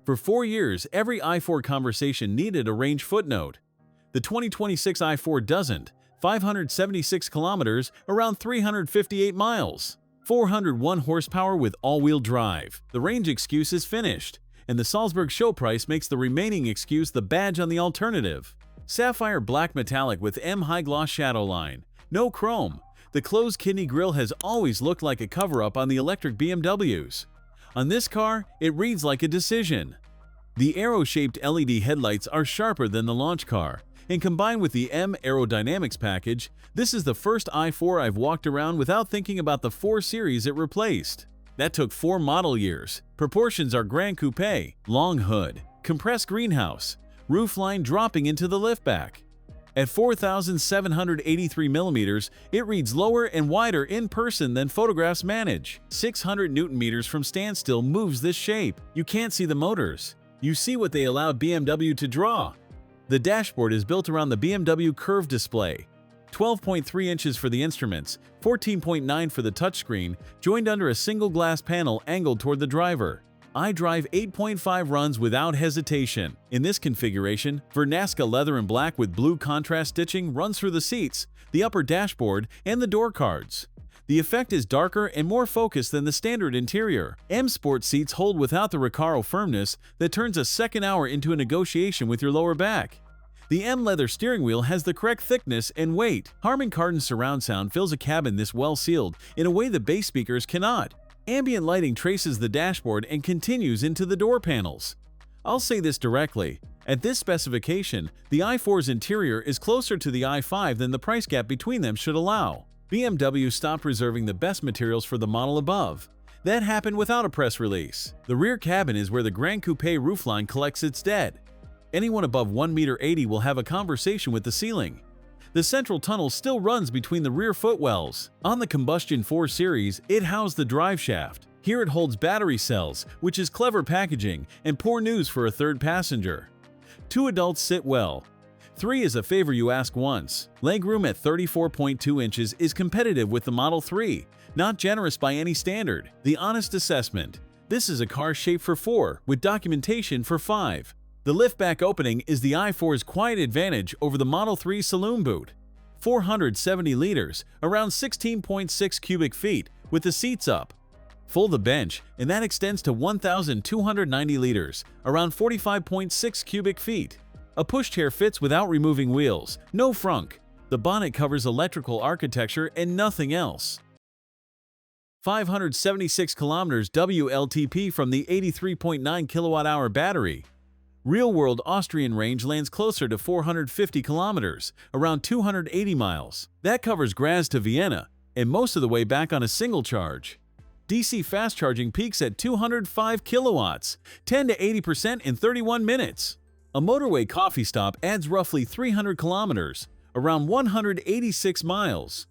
For 4 years, every i4 conversation needed a range footnote. The 2026 i4 doesn't. 576 kilometers, around 358 miles. 401 horsepower with all-wheel drive. The range excuse is finished, and the Salzburg show price makes the remaining excuse the badge on the alternative. Sapphire black metallic with M Hochglanz Shadowline. No chrome. The closed kidney grille has always looked like a cover-up on the electric BMWs. On this car, it reads like a decision. The arrow-shaped LED headlights are sharper than the launch car, and combined with the M aerodynamics package, this is the first i4 I've walked around without thinking about the 4 Series it replaced. That took 4 model years. Proportions are Gran Coupé, long hood, compressed greenhouse, roofline dropping into the liftback. At 4,783 mm, it reads lower and wider in person than photographs manage. 600 Nm from standstill moves this shape. You can't see the motors. You see what they allowed BMW to draw. The dashboard is built around the BMW curved display. 12.3 inches for the instruments, 14.9 for the touchscreen, joined under a single glass panel angled toward the driver. iDrive 8.5 runs without hesitation. In this configuration, Vernasca leather and black with blue contrast stitching runs through the seats, the upper dashboard, and the door cards. The effect is darker and more focused than the standard interior. M Sport seats hold without the Recaro firmness that turns a second hour into a negotiation with your lower back. The M leather steering wheel has the correct thickness and weight. Harman Kardon Surround Sound fills a cabin this well sealed in a way the bass speakers cannot. Ambient lighting traces the dashboard and continues into the door panels. I'll say this directly. At this specification, the i4's interior is closer to the i5 than the price gap between them should allow. BMW stopped reserving the best materials for the model above. That happened without a press release. The rear cabin is where the Gran Coupé roofline collects its debt. Anyone above 1.80 m will have a conversation with the ceiling. The central tunnel still runs between the rear footwells. On the Combustion 4 Series, it housed the drive shaft. Here it holds battery cells, which is clever packaging and poor news for a third passenger. 2 adults sit well. 3 is a favor you ask once. Legroom at 34.2 inches is competitive with the Model 3, not generous by any standard. The honest assessment: this is a car shaped for 4, with documentation for 5. The liftback opening is the i4's quiet advantage over the Model 3 saloon boot. 470 liters, around 16.6 cubic feet, with the seats up. Fold the bench, and that extends to 1,290 liters, around 45.6 cubic feet. A pushchair fits without removing wheels, no frunk. The bonnet covers electrical architecture and nothing else. 576 kilometers WLTP from the 83.9 kWh battery. Real-world Austrian range lands closer to 450 kilometers, around 280 miles. That covers Graz to Vienna, and most of the way back on a single charge. DC fast charging peaks at 205 kilowatts, 10 to 80% in 31 minutes. A motorway coffee stop adds roughly 300 kilometers, around 186 miles.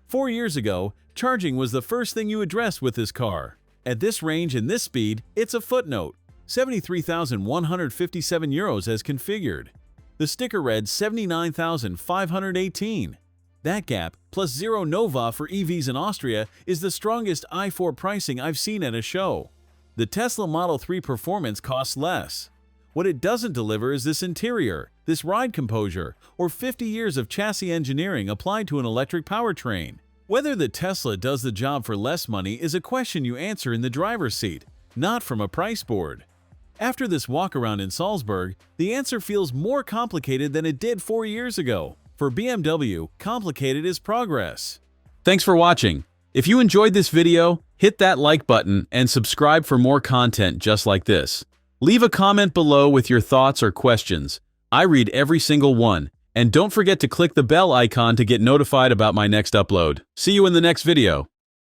4 years ago, charging was the first thing you addressed with this car. At this range and this speed, it's a footnote. 73,157 euros as configured. The sticker read 79,518. That gap, plus zero Nova for EVs in Austria, is the strongest i4 pricing I've seen at a show. The Tesla Model 3 performance costs less. What it doesn't deliver is this interior, this ride composure, or 50 years of chassis engineering applied to an electric powertrain. Whether the Tesla does the job for less money is a question you answer in the driver's seat, not from a price board. After this walk-around in Salzburg, the answer feels more complicated than it did 4 years ago. For BMW, complicated is progress. Thanks for watching. If you enjoyed this video, hit that like button and subscribe for more content just like this. Leave a comment below with your thoughts or questions. I read every single one. And don't forget to click the bell icon to get notified about my next upload. See you in the next video.